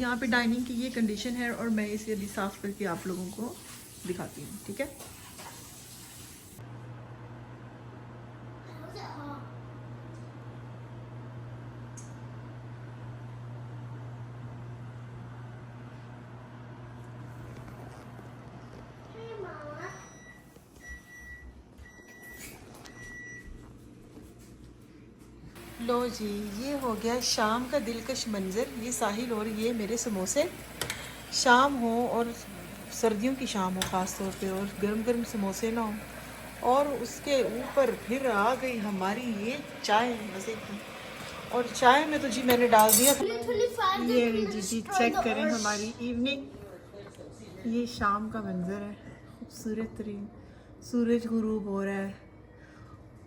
यहाँ पे डाइनिंग की ये कंडीशन है और मैं इसे अभी साफ़ करके आप लोगों को दिखाती हूँ, ठीक है। लो जी, ये हो गया शाम का दिलकश मंज़र। ये साहिल और ये मेरे समोसे। शाम हो और सर्दियों की शाम हो ख़ास तौर पे, और गर्म गर्म समोसे ना हो, और उसके ऊपर फिर आ गई हमारी ये चाय मज़े की। और चाय में तो जी मैंने डाल दिया था ये जी चेक करें हमारी इवनिंग। ये शाम का मंज़र है, खूबसूरत तरीन। सूरज गुरूब हो रहा है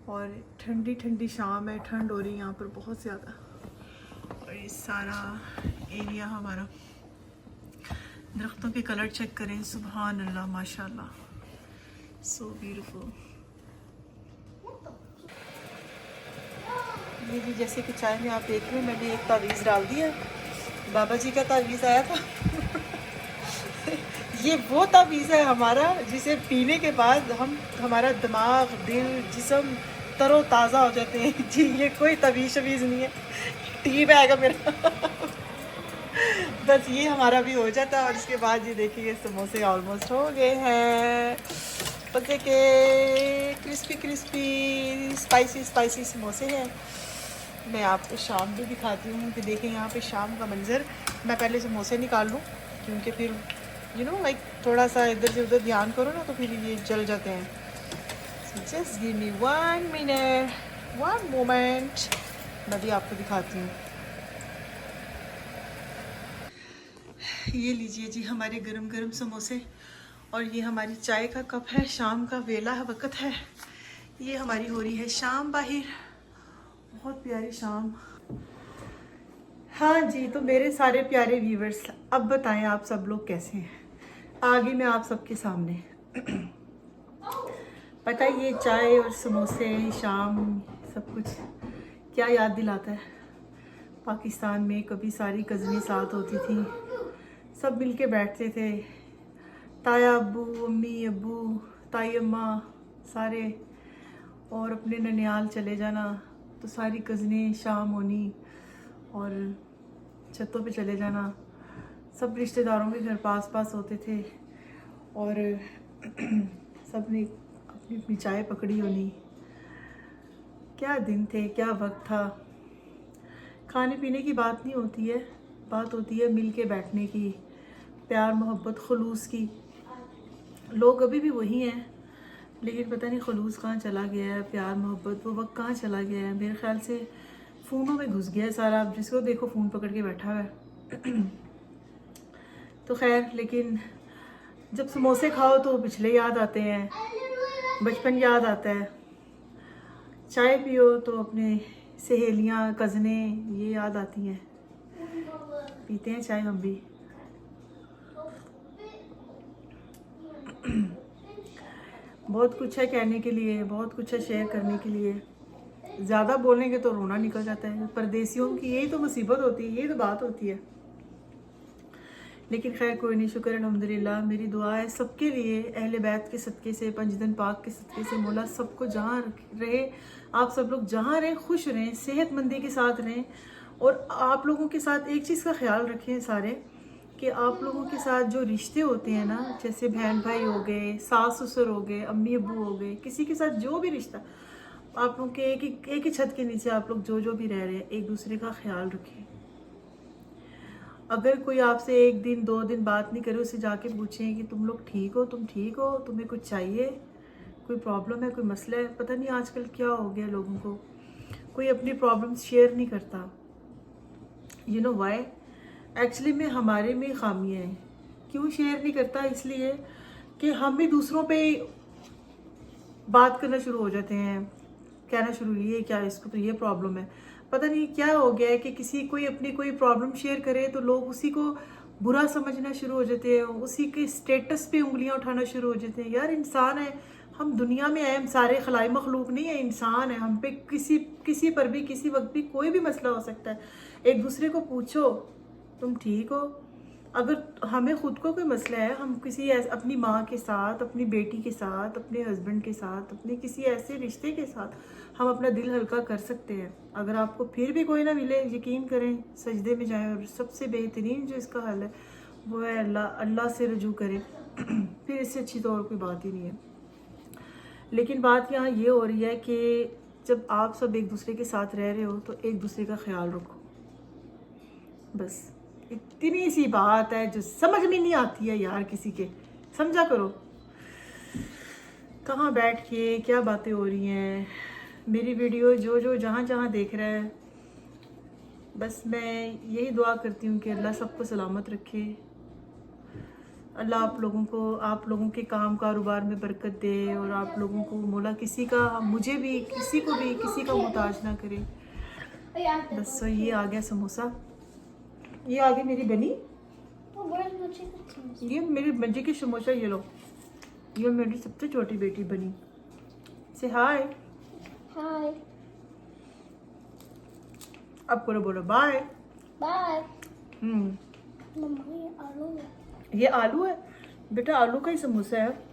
और ठंडी ठंडी शाम है, ठंड हो रही है यहाँ पर बहुत ज़्यादा। और ये सारा एरिया हमारा, दरख्तों के कलर चेक करें, सुभान अल्लाह माशाल्लाह, सो ब्यूटीफुल। ये भी जैसे कि चाय में आप देख रहे हो, मैंने एक तावीज़ डाल दिया, बाबा जी का तावीज़ आया था। ये वो तावीज़ है हमारा जिसे पीने के बाद हमारा दिमाग, दिल, जिस्म तरोताज़ा हो जाते हैं जी। ये कोई तवीज़ शवीज़ नहीं है, टी बैग है मेरा। बस ये हमारा भी हो जाता है। और इसके बाद ये देखिए समोसे ऑलमोस्ट हो गए हैं, पके के क्रिस्पी क्रिस्पी स्पाइसी स्पाइसी समोसे हैं। मैं आपको शाम भी दिखाती हूँ कि देखें यहाँ पे शाम का मंज़र। मैं पहले समोसे निकाल लूँ क्योंकि फिर लाइक थोड़ा सा इधर से उधर ध्यान करो ना तो फिर ये जल जाते हैं। So just give me 1 minute, 1 moment, मैं भी आपको दिखाती हूँ। ये लीजिए जी हमारे गरम गरम समोसे, और ये हमारी चाय का कप है। शाम का वेला है, वक़्त है। ये हमारी हो रही है शाम बाहर, बहुत प्यारी शाम। हाँ जी, तो मेरे सारे प्यारे व्यूवर्स, अब बताएं आप सब लोग कैसे हैं। आगे मैं आप सबके सामने पता है ये चाय और समोसे शाम सब कुछ क्या याद दिलाता है। पाकिस्तान में कभी सारी कज़नें साथ होती थी, सब मिलके बैठते थे, ताया अब्बू, अम्मी अब्बू, ताई अम्मा सारे, और अपने ननियाल चले जाना तो सारी कज़नें शाम होनी और छतों पे चले जाना। सब रिश्तेदारों के घर पास पास होते थे और सब ने अपनी अपनी चाय पकड़ी होनी। क्या दिन थे, क्या वक्त था। खाने पीने की बात नहीं होती है, बात होती है मिल के बैठने की, प्यार मोहब्बत खुलूस की। लोग अभी भी वही हैं, लेकिन पता नहीं खुलूस कहाँ चला गया है, प्यार मोहब्बत वो वक्त कहाँ चला गया है। मेरे ख्याल से फ़ोनों में घुस गया है सारा, अब जिसको देखो फ़ोन पकड़ के बैठा हुआ है। तो खैर, लेकिन जब समोसे खाओ तो पिछले याद आते हैं, बचपन याद आता है। चाय पियो तो अपने सहेलियाँ, कज़नें ये याद आती हैं। पीते हैं चाय हम भी। बहुत कुछ है कहने के लिए, बहुत कुछ है शेयर करने के लिए। ज़्यादा बोलेंगे तो रोना निकल जाता है। परदेसियों की यही तो मुसीबत होती है, यही तो बात होती है। लेकिन खैर कोई नहीं, शुक्र अल्हम्दुलिल्लाह। मेरी दुआ है सबके लिए, अहले बैत के सदक़े से, पंजदन पाक के सदक़े से, मौला सबको जहाँ रहे, आप सब लोग जहाँ रहें खुश रहें, सेहतमंदी के साथ रहें। और आप लोगों के साथ एक चीज़ का ख्याल रखें सारे, कि आप लोगों के साथ जो रिश्ते होते हैं ना, जैसे बहन भाई हो गए, सास ससुर हो गए, अम्मी अब्बू हो गए, किसी के साथ जो भी रिश्ता, आप लोग के एक ही छत के नीचे आप लोग जो भी रह रहे हैं, एक दूसरे का ख्याल रखें। अगर कोई आपसे 1 दिन 2 दिन बात नहीं करे, उससे जाके पूछें कि तुम लोग ठीक हो, तुम ठीक हो, तुम्हें कुछ चाहिए, कोई प्रॉब्लम है, कोई मसला है। पता नहीं आजकल क्या हो गया लोगों को, कोई अपनी प्रॉब्लम्स शेयर नहीं करता। You know why? एक्चुअली में हमारे में खामियाँ हैं। क्यों शेयर नहीं करता? इसलिए कि हम भी दूसरों पे बात करना शुरू हो जाते हैं, कहना शुरू, ये क्या, इसको तो ये प्रॉब्लम है। पता नहीं क्या हो गया है कि कोई अपनी कोई प्रॉब्लम शेयर करे तो लोग उसी को बुरा समझना शुरू हो जाते हैं, उसी के स्टेटस पे उंगलियां उठाना शुरू हो जाते हैं। यार इंसान है, हम दुनिया में आए, हम सारे खलाई मखलूक नहीं है, इंसान है। हम पे किसी पर भी किसी वक्त भी कोई भी मसला हो सकता है। एक दूसरे को पूछो, तुम ठीक हो? अगर हमें खुद को कोई मसला है, हम किसी अपनी माँ के साथ, अपनी बेटी के साथ, अपने हस्बैंड के साथ, अपने किसी ऐसे रिश्ते के साथ हम अपना दिल हल्का कर सकते हैं। अगर आपको फिर भी कोई ना मिले, यकीन करें, सजदे में जाएं और सबसे बेहतरीन जो इसका हल है वो है अल्लाह से रुजू करें। फिर इससे अच्छी तो और कोई बात ही नहीं है। लेकिन बात यहाँ ये हो रही है कि जब आप सब एक दूसरे के साथ रह रहे हो तो एक दूसरे का ख्याल रखो। बस इतनी सी बात है जो समझ में नहीं आती है यार किसी के, समझा करो। कहाँ बैठ के क्या बातें हो रही हैं। मेरी वीडियो जो जो जहाँ जहाँ देख रहा है, बस मैं यही दुआ करती हूँ कि अल्लाह सबको सलामत रखे। अल्लाह आप लोगों के काम कारोबार में बरकत दे और आप लोगों को मौला किसी का, मुझे भी, किसी को भी किसी का मुहताज ना करे। बस तो ये आ गया समोसा, ये आ गई मेरी बनी, ये मेरी बच्ची की समोसा। ये लो, ये मेरी सबसे छोटी बेटी बनी। से हाय। हाय अब बोलो बाय। बाय। हम्म, मम्मा ये आलू है। ये आलू है बेटा, आलू का ही समोसा है।